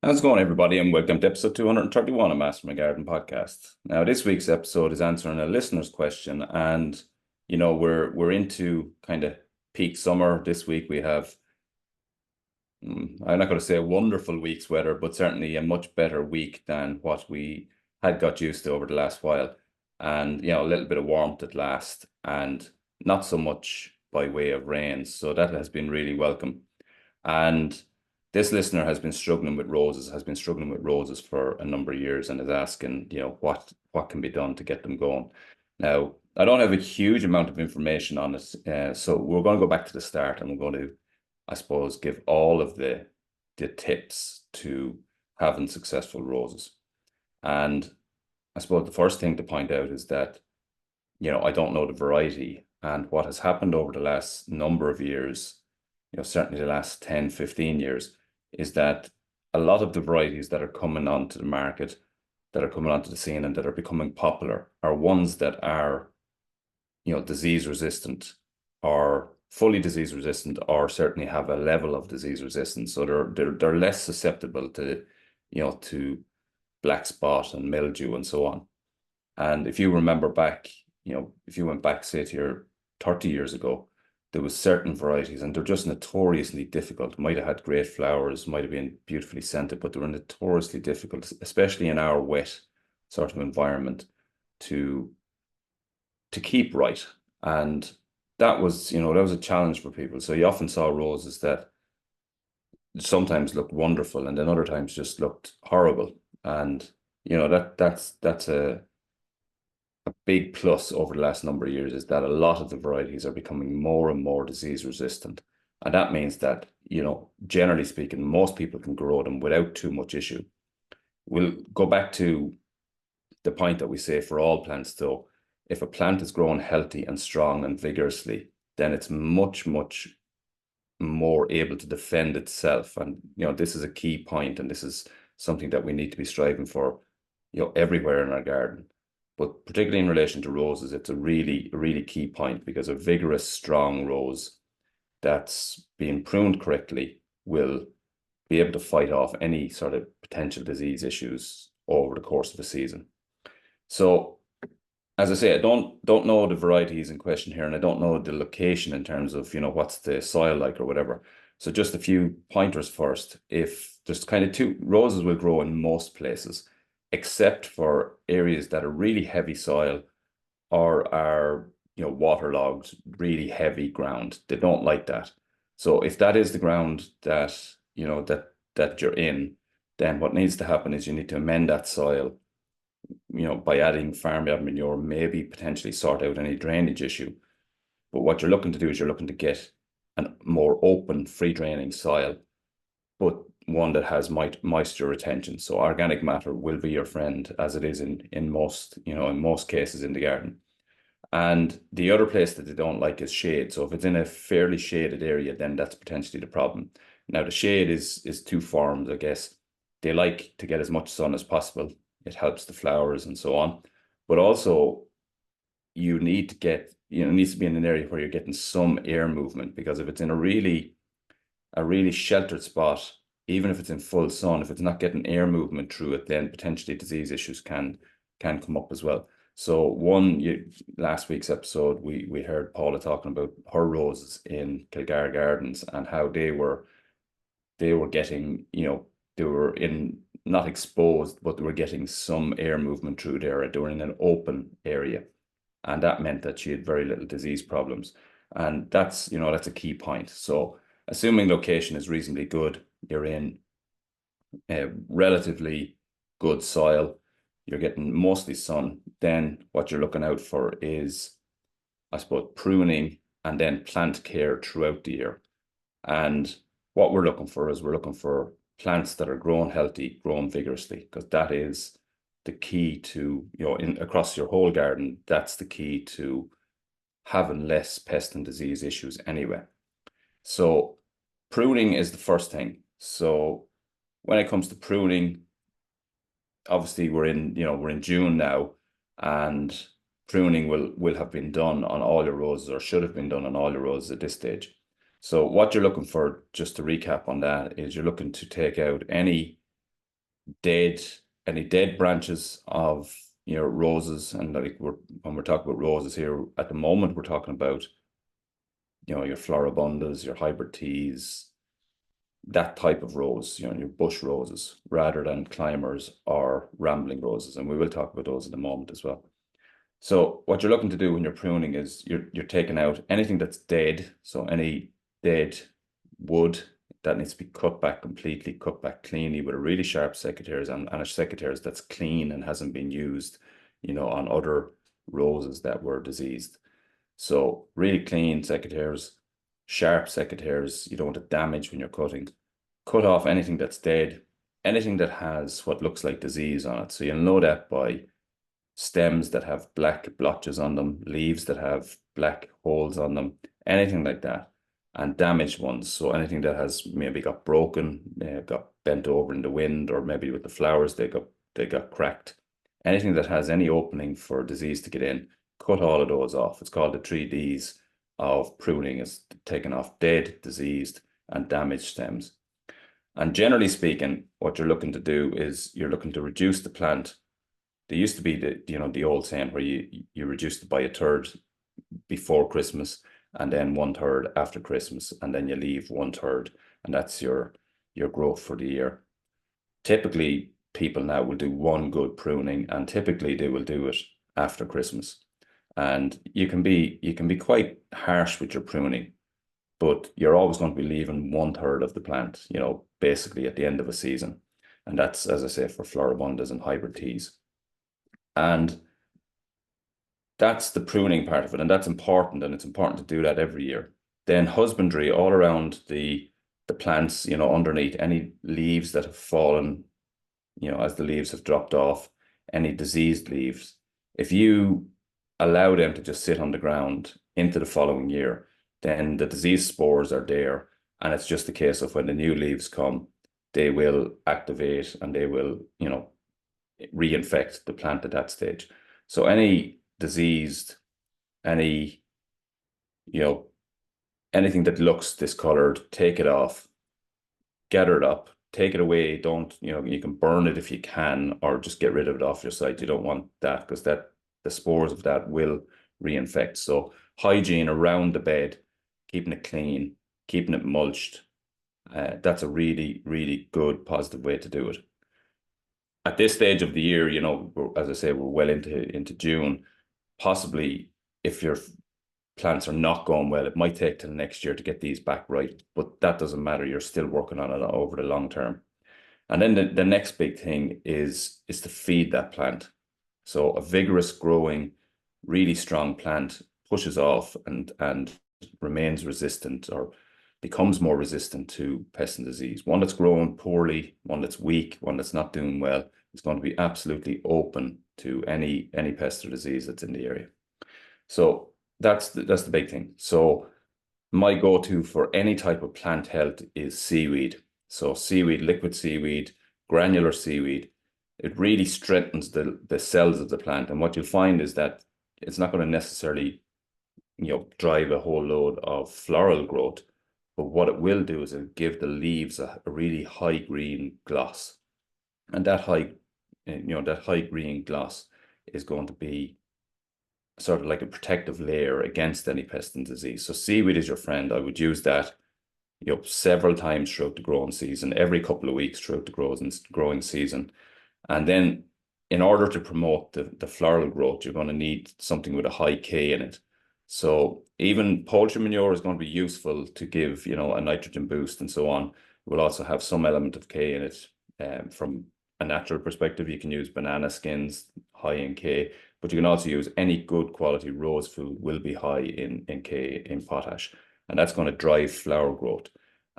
How's it going, everybody, and welcome to episode 231 of Master My Garden podcast. Now, this week's episode is answering a listener's question, and we're into kind of peak summer. This week we have, I'm not going to say a wonderful week's weather, but certainly a much better week than what we had got used to over the last while. And a little bit of warmth at last, and not so much by way of rain. So that has been really welcome. And this listener has been struggling with roses for a number of years and is asking, what can be done to get them going. Now, I don't have a huge amount of information on it, so we're going to go back to the start and we're going to, I suppose, give all of the tips to having successful roses. And I suppose the first thing to point out is that, I don't know the variety, and what has happened over the last number of years, certainly the last 10, 15 years, is that a lot of the varieties that are coming onto the market, that are coming onto the scene and that are becoming popular are ones that are, disease resistant or fully disease resistant, or certainly have a level of disease resistance. So they're less susceptible to, to black spot and mildew and so on. And if you remember back, if you went back, say, to your 30 years ago, there was certain varieties and they're just notoriously difficult. Might have had great flowers, might have been beautifully scented, but they were notoriously difficult, especially in our wet sort of environment, to keep right. And that was, that was a challenge for people. So you often saw roses that sometimes looked wonderful and then other times just looked horrible. And that's a big plus over the last number of years, is that a lot of the varieties are becoming more and more disease resistant. And that means that, generally speaking, most people can grow them without too much issue. We'll go back to the point that we say for all plants, though. If a plant is growing healthy and strong and vigorously, then it's much, much more able to defend itself. And, this is a key point, and this is something that we need to be striving for, everywhere in our garden. But particularly in relation to roses, it's a really, really key point, because a vigorous, strong rose that's being pruned correctly will be able to fight off any sort of potential disease issues over the course of a season. So, as I say, I don't know the varieties in question here, and I don't know the location in terms of, what's the soil like or whatever. So just a few pointers first. If there's kind of two, roses will grow in most places, except for areas that are really heavy soil or are, waterlogged, really heavy ground. They don't like that. So if that is the ground that, that you're in, then what needs to happen is you need to amend that soil, by adding farmyard manure, maybe potentially sort out any drainage issue. But what you're looking to do is you're looking to get a more open, free draining soil, but one that has moisture retention. So organic matter will be your friend, as it is in most, in most cases in the garden. And the other place that they don't like is shade. So if it's in a fairly shaded area, then that's potentially the problem. Now the shade is two forms, I guess. They like to get as much sun as possible. It helps the flowers and so on. But also you need to get, it needs to be in an area where you're getting some air movement, because if it's in a really sheltered spot, even if it's in full sun, if it's not getting air movement through it, then potentially disease issues can come up as well. So last week's episode, we heard Paula talking about her roses in Kilgar Gardens and how they were getting, they were in, not exposed, but they were getting some air movement through there. They were in an open area, and that meant that she had very little disease problems. And that's a key point. So assuming location is reasonably good, you're in a relatively good soil, you're getting mostly sun, then what you're looking out for is, I suppose, pruning and then plant care throughout the year. And what we're looking for is we're looking for plants that are grown healthy, grown vigorously, because that is the key to, across your whole garden, that's the key to having less pest and disease issues anyway. So pruning is the first thing. So when it comes to pruning, obviously we're in June now, and pruning will have been done on all your roses, or should have been done on all your roses at this stage. So what you're looking for, just to recap on that, is you're looking to take out any any dead branches of roses, and like when we're talking about roses here at the moment, we're talking about your floribundas, your hybrid teas, that type of rose, your bush roses, rather than climbers or rambling roses, and we will talk about those in a moment as well. So what you're looking to do when you're pruning is you're taking out anything that's dead, so any dead wood that needs to be cut back completely, cut back cleanly with a really sharp secateurs and a secateurs that's clean and hasn't been used, on other roses that were diseased. So really clean secateurs, sharp secateurs. You don't want to damage when you're cutting. Cut off anything that's dead, anything that has what looks like disease on it. So you'll know that by stems that have black blotches on them, leaves that have black holes on them, anything like that. And damaged ones, so anything that has maybe got broken, got bent over in the wind, or maybe with the flowers they got cracked. Anything that has any opening for disease to get in, cut all of those off. It's called the 3Ds of pruning. It's taking off dead, diseased, and damaged stems. And generally speaking, what you're looking to do is you're looking to reduce the plant. There used to be the old saying where you reduced it by a third before Christmas, and then 1/3 after Christmas, and then you leave 1/3, and that's your growth for the year. Typically, people now will do one good pruning, and typically they will do it after Christmas. And you can be quite harsh with your pruning, but you're always going to be leaving 1/3 of the plant, basically at the end of a season. And that's, as I say, for floribundas and hybrid teas. And that's the pruning part of it, and that's important, and it's important to do that every year. Then husbandry all around the plants, underneath any leaves that have fallen, as the leaves have dropped off, any diseased leaves. If you allow them to just sit on the ground into the following year, then the disease spores are there, and it's just a case of when the new leaves come, they will activate and they will, reinfect the plant at that stage. So any diseased, anything that looks discolored, take it off, gather it up, take it away. Don't, you can burn it if you can, or just get rid of it off your site. You don't want that, because the spores of that will reinfect. So hygiene around the bed, keeping it clean, keeping it mulched, that's a really, really good positive way to do it. At this stage of the year, as I say, we're well into June. Possibly, if your plants are not going well, it might take till next year to get these back right, but that doesn't matter. You're still working on it over the long term. And then the next big thing is to feed that plant. So a vigorous growing, really strong plant pushes off and remains resistant, or becomes more resistant to pest and disease. One that's growing poorly, one that's weak, one that's not doing well, is going to be absolutely open to any pest or disease that's in the area. So that's the big thing. So my go-to for any type of plant health is seaweed. So seaweed, liquid seaweed, granular seaweed. It really strengthens the cells of the plant. And what you'll find is that it's not going to necessarily, drive a whole load of floral growth, but what it will do is it'll give the leaves a really high green gloss. And that high green gloss is going to be sort of like a protective layer against any pest and disease. So seaweed is your friend. I would use that, several times throughout the growing season, every couple of weeks throughout the growing season. And then in order to promote the floral growth, you're going to need something with a high K in it. So even poultry manure is going to be useful to give, a nitrogen boost and so on. It will also have some element of K in it. From a natural perspective, you can use banana skins, high in K, but you can also use any good quality rose food will be high in K, in potash, and that's going to drive flower growth.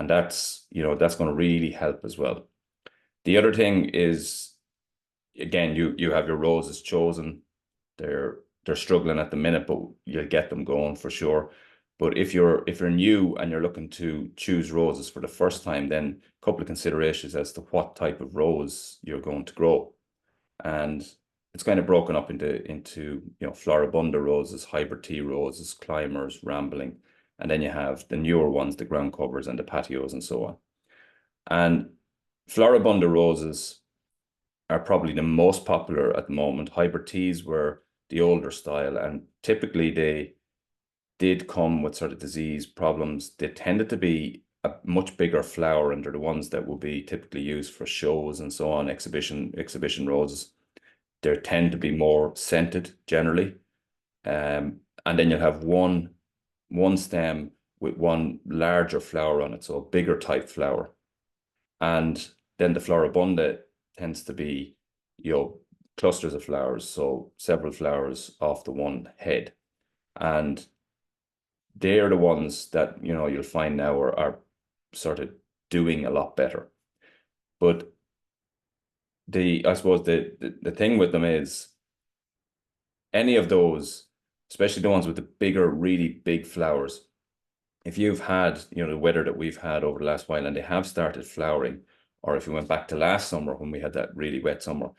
And that's going to really help as well. The other thing is, again, you have your roses chosen. They're struggling at the minute, but you'll get them going for sure. But if you're new and you're looking to choose roses for the first time, then a couple of considerations as to what type of rose you're going to grow. And it's kind of broken up into floribunda roses, hybrid tea roses, climbers, rambling, and then you have the newer ones, the ground covers and the patios and so on. And floribunda roses, are probably the most popular at the moment. Hybrid teas were the older style, and typically they did come with sort of disease problems. They tended to be a much bigger flower, and they're the ones that will be typically used for shows and so on, exhibition roses. They tend to be more scented generally. And then you'll have one stem with one larger flower on it, so a bigger type flower. And then the floribunda tends to be, clusters of flowers, so several flowers off the one head. And they're the ones that, you'll find now are sort of doing a lot better. But I suppose the thing with them is any of those, especially the ones with the bigger, really big flowers, if you've had, the weather that we've had over the last while and they have started flowering, or if you went back to last summer when we had that really wet summer,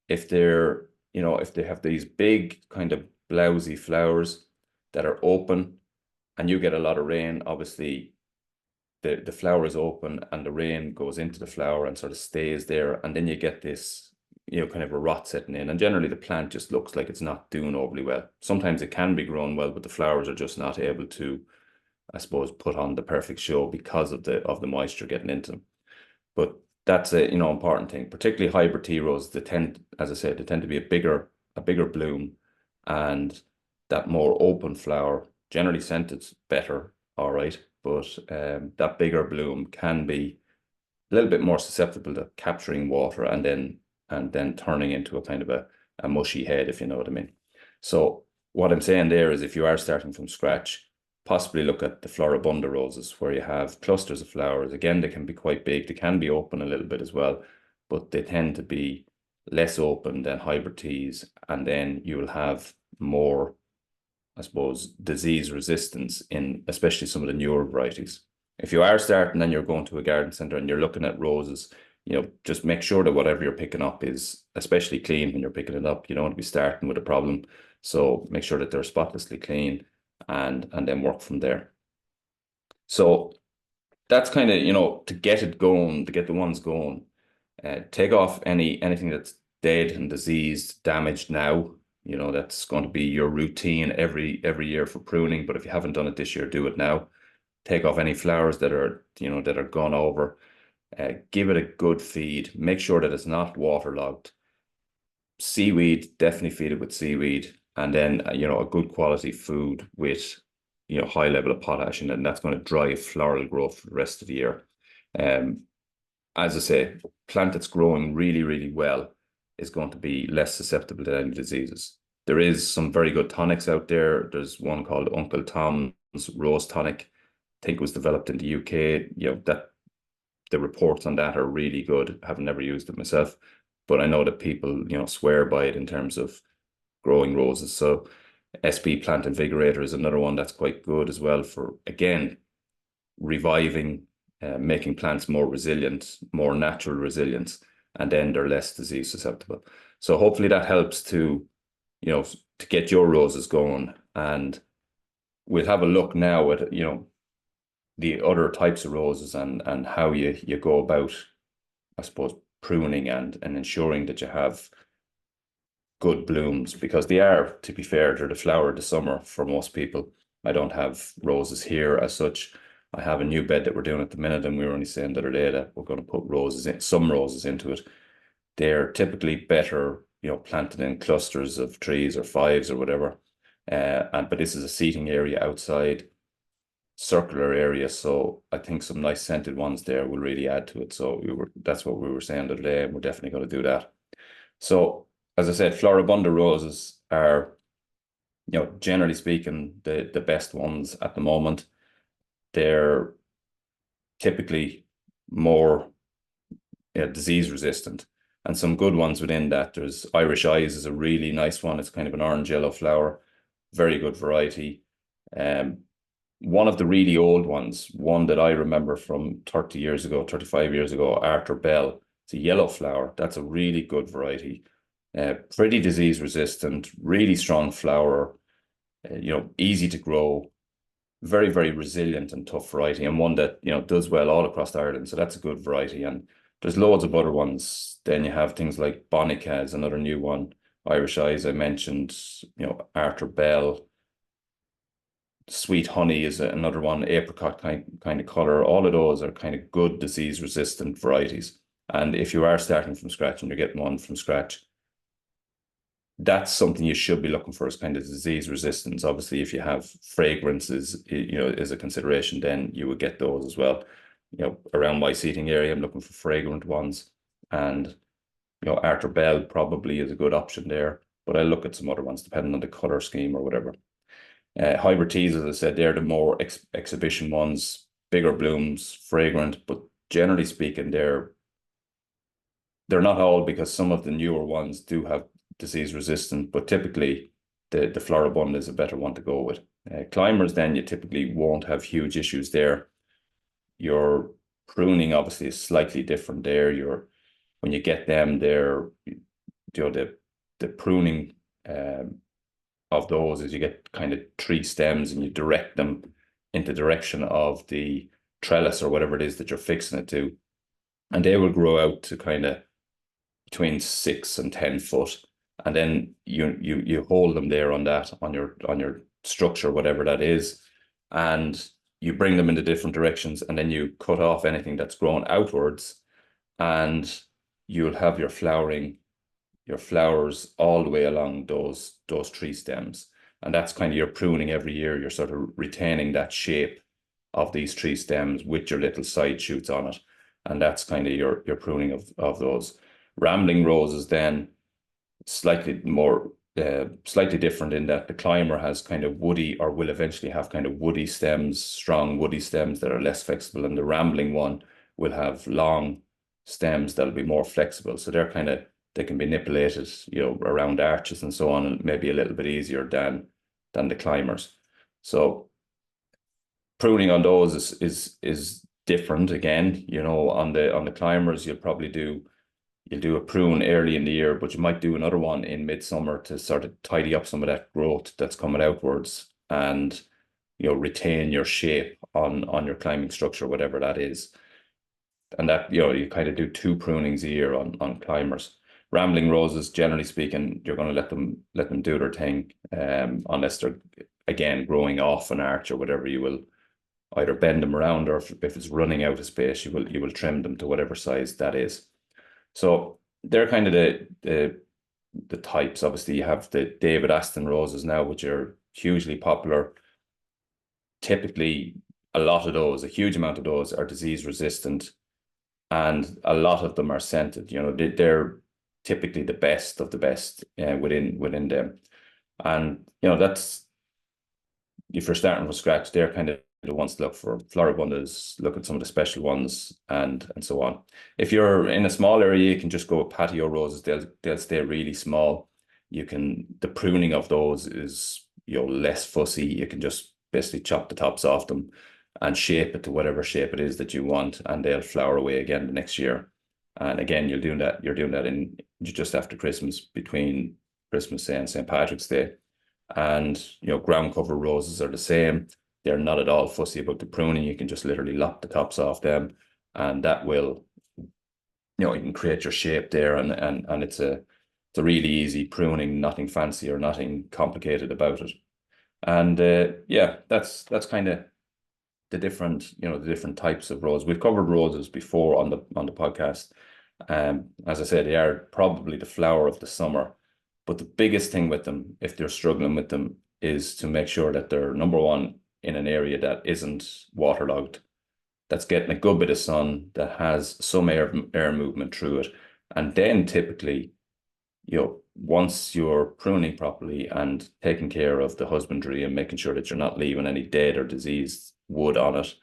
if if they have these big kind of blousy flowers that are open and you get a lot of rain, obviously the flower is open and the rain goes into the flower and sort of stays there. And then you get this, kind of a rot setting in. And generally the plant just looks like it's not doing overly well. Sometimes it can be growing well, but the flowers are just not able to, I suppose, put on the perfect show because of the moisture getting into them. But that's a important thing, particularly hybrid tea roses. They tend, as I said, they tend to be a bigger bloom, and that more open flower, generally scented better, all right. But that bigger bloom can be a little bit more susceptible to capturing water and then turning into a kind of a mushy head, if you know what I mean. So what I'm saying there is, if you are starting from scratch, possibly look at the floribunda roses, where you have clusters of flowers. Again, they can be quite big. They can be open a little bit as well, but they tend to be less open than hybrid teas. And then you will have more, I suppose, disease resistance in especially some of the newer varieties. If you are starting and you're going to a garden center and you're looking at roses, just make sure that whatever you're picking up is especially clean when you're picking it up. You don't want to be starting with a problem. So make sure that they're spotlessly clean, and then work from there. So that's kind of, to get it going, to get the ones going, take off anything that's dead and diseased, damaged now. That's going to be your routine every year for pruning. But if you haven't done it this year, do it now. Take off any flowers that are, that are gone over. Give it a good feed. Make sure that it's not waterlogged. Seaweed, definitely feed it with seaweed. And then, a good quality food with, high level of potash, and that's going to drive floral growth for the rest of the year. As I say, plant that's growing really, really well is going to be less susceptible to any diseases. There is some very good tonics out there. There's one called Uncle Tom's Rose Tonic. I think it was developed in the UK. That the reports on that are really good. I haven't never used it myself, but I know that people, swear by it in terms of growing roses. So SP Plant Invigorator is another one that's quite good as well for, again, reviving, making plants more resilient, more natural resilience, and then they're less disease susceptible. So hopefully that helps to, to get your roses going. And we'll have a look now at, the other types of roses and how you go about, I suppose, pruning and ensuring that you have good blooms, because they are, to be fair, they're the flower of the summer for most people. I don't have roses here as such. I have a new bed that we're doing at the minute, and we were only saying the other day that we're going to put some roses into it. They're typically better, planted in clusters of trees or fives or whatever. But this is a seating area outside, circular area, so I think some nice scented ones there will really add to it. So that's what we were saying the other day, and we're definitely going to do that. So as I said, floribunda roses are, generally speaking, the best ones at the moment. They're typically more disease resistant, and some good ones within that. There's Irish Eyes is a really nice one. It's kind of an orange yellow flower, very good variety. One of the really old ones, one that I remember from 30 years ago, 35 years ago, Arthur Bell. It's a yellow flower. That's a really good variety. Pretty disease resistant, really strong flower, easy to grow, very, very resilient and tough variety, and one that, does well all across Ireland. So that's a good variety. And There's loads of other ones. Then you have things like Bonica is another new one. Irish Eyes, I mentioned, Arthur Bell. Sweet Honey is another one, apricot kind of color. All of those are kind of good disease resistant varieties. And if you are starting from scratch and you're getting one from scratch, that's something you should be looking for, is kind of disease resistance. Obviously, if you have fragrances, is a consideration, then you would get those as well. Around my seating area, I'm looking for fragrant ones. And, Arthur Bell probably is a good option there. But I look at some other ones depending on the color scheme or whatever. Hybrid teas, as I said, they're the more exhibition ones, bigger blooms, fragrant, but generally speaking, they're not all, because some of the newer ones do have disease resistant, but typically the floribunda is a better one to go with. Climbers, then you typically won't have huge issues there. Your pruning obviously is slightly different there. When you get them, they're the pruning of those is you get kind of tree stems and you direct them into the direction of the trellis or whatever it is that you're fixing it to, and they will grow out to kind of between 6 and 10 foot, and then you hold them there on your structure, whatever that is, and you bring them into different directions, and then you cut off anything that's grown outwards, and you'll have your flowers all the way along those tree stems. And that's kind of your pruning every year. You're sort of retaining that shape of these tree stems with your little side shoots on it. And that's kind of your pruning of those. Rambling roses then slightly different in that the climber has kind of woody, or will eventually have kind of woody stems, strong woody stems that are less flexible, and the rambling one will have long stems that'll be more flexible. So they can be manipulated, around arches and so on, and maybe a little bit easier than the climbers. So pruning on those is different again. On the climbers, you'll do a prune early in the year, but you might do another one in midsummer to sort of tidy up some of that growth that's coming outwards, and retain your shape on your climbing structure, whatever that is. And that you kind of do 2 prunings a year on climbers. Rambling roses, generally speaking, you're going to let them do their thing, unless they're again growing off an arch or whatever. You will either bend them around, or if it's running out of space, you will trim them to whatever size that is. So they're kind of the types. Obviously, you have the David Aston roses now, which are hugely popular. Typically, a huge amount of those are disease resistant, and a lot of them are scented. They're typically the best of the best within them. And that's, if you're starting from scratch, they're kind of the ones to look for. Floribundas, look at some of the special ones, and so on. If you're in a small area, you can just go with patio roses. They'll stay really small. The pruning of those is less fussy. You can just basically chop the tops off them and shape it to whatever shape it is that you want, and they'll flower away again the next year. And again, you're doing that in just after Christmas, between Christmas Day and St. Patrick's Day. And ground cover roses are the same. They're not at all fussy about the pruning. You can just literally lop the tops off them, and that will, you can create your shape there, and it's a really easy pruning, nothing fancy or nothing complicated about it. And yeah, that's kind of the different types of roses. We've covered roses before on the podcast. As I said, they are probably the flower of the summer. But the biggest thing with them, if they're struggling with them, is to make sure that they're, number one, in an area that isn't waterlogged, that's getting a good bit of sun, that has some air movement through it. And then typically, once you're pruning properly and taking care of the husbandry and making sure that you're not leaving any dead or diseased wood on it,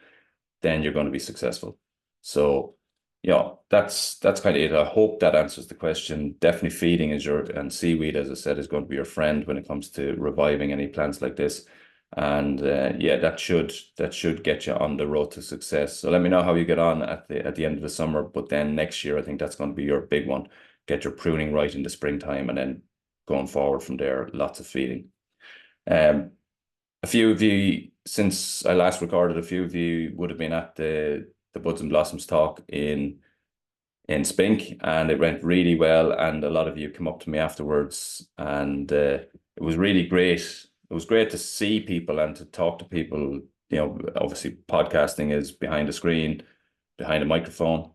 then you're going to be successful. So that's kind of it. I hope that answers the question. Definitely feeding and seaweed, as I said, is going to be your friend when it comes to reviving any plants like this. And yeah, that should get you on the road to success. So let me know how you get on at the end of the summer. But then next year, I think that's going to be your big one. Get your pruning right in the springtime, and then going forward from there, lots of feeding. A few of you, since I last recorded, a few of you would have been at the Buds and Blossoms talk in in Spink, and it went really well. And a lot of you come up to me afterwards, and it was really great. It was great to see people and to talk to people. You know, obviously podcasting is behind a screen, behind a microphone,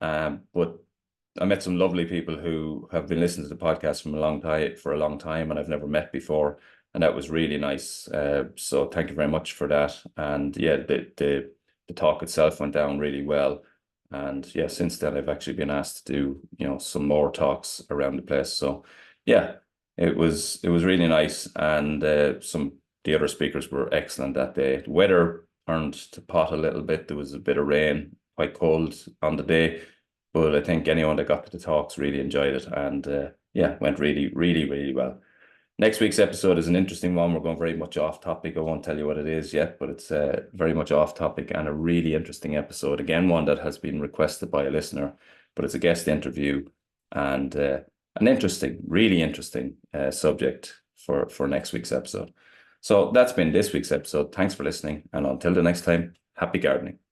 but I met some lovely people who have been listening to the podcast from for a long time, and I've never met before, and that was really nice. So thank you very much for that. And yeah, the talk itself went down really well. And yeah, since then I've actually been asked to do, you know, some more talks around the place. So yeah, it was really nice, and the other speakers were excellent that day. The weather turned to pot a little bit. There was a bit of rain, quite cold on the day, but I think anyone that got to the talks really enjoyed it, and yeah, went really, really, really well. Next week's episode is an interesting one. We're going very much off topic. I won't tell you what it is yet, but it's very much off topic and a really interesting episode. Again, one that has been requested by a listener, but it's a guest interview, and an interesting, really interesting subject for next week's episode. So that's been this week's episode. Thanks for listening, and until the next time, happy gardening.